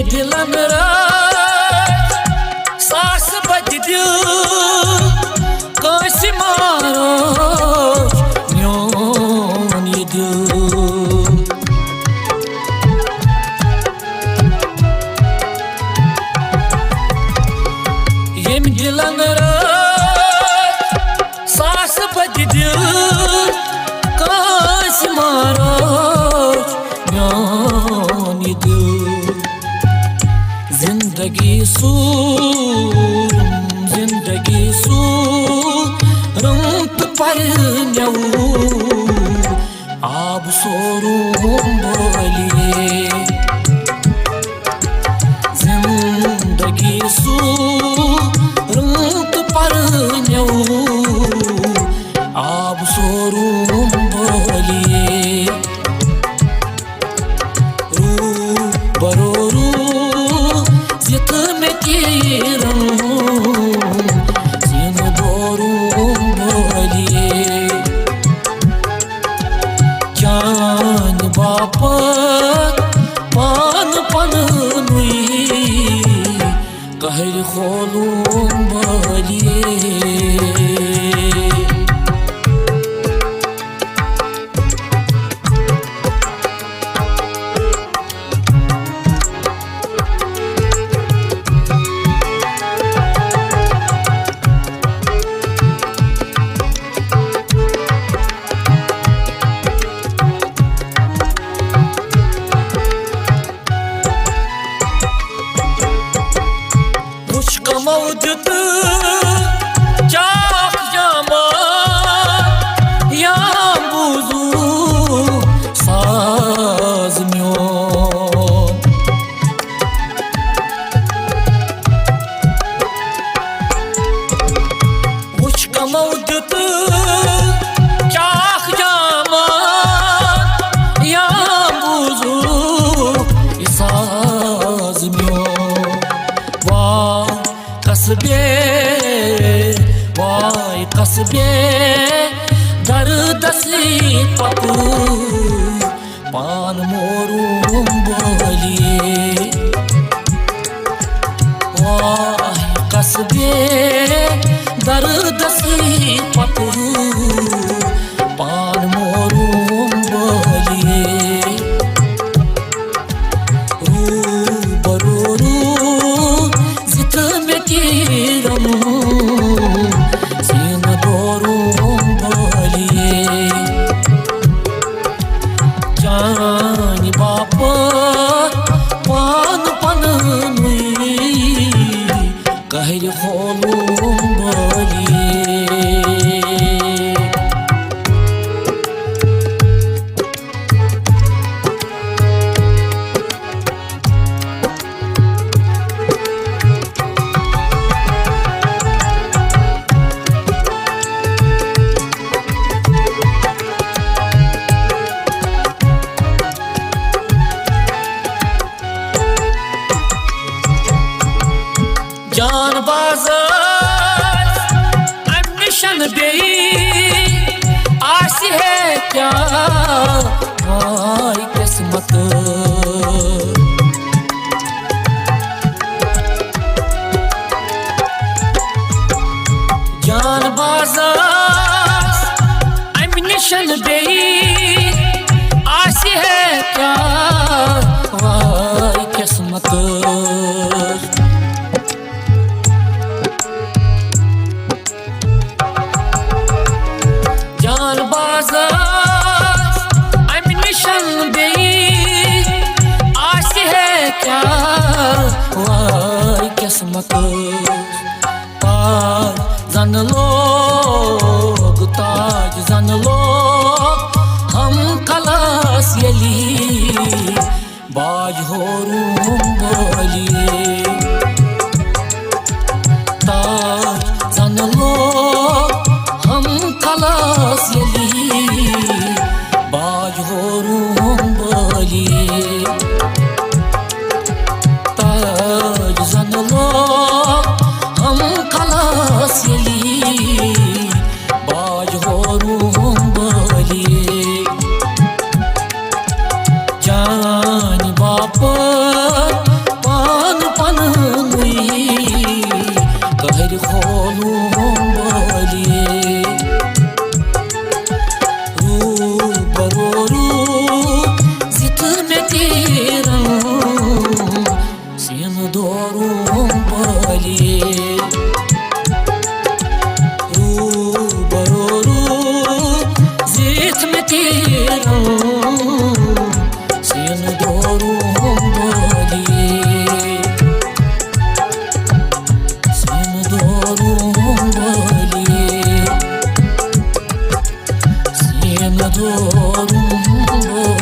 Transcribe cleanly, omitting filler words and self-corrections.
दिलन सास बज काश मारो म्योन ये दिलन सास बज काश मारो म्योन ये जिंदगी सूरम तो पर आब सोरूम बोलिए जिंदगी सूरम तो पर आब सोरूम बोलिए बरोरू जित में कीरम जिन बोरूम बोलिए जान बापत पान पन नुई कहर खोलूम बोलिए मौजूद चाख जामा या बुजू साज म्यो मुश्क मौजूद चाख जामा या बुजू साज म्यो कसबे दर्दसी पपू पान मोरूम बोलिए वाह कसबे दर्दसी पपू पान मोरूम बोलिए बरोरू जित में कीरम जान बापा पान पन कहर खोलूम बोलिए जानबाज एडमिशन दे आसी है क्या भाई किस्मत जानबाज एडमिशन दे आसी है क्या भाई किस्मत एडमिशन दे आसी है क्या वाई किस्मत ताज जन लोग हम खलास यली बाज होरूम बोलिए ताज जन लोग हम खलास यली बाज होरूम बोलिए ताज जन लोग हम खलास यली बाज होरूम बोलिए जान बाप ruhum bolie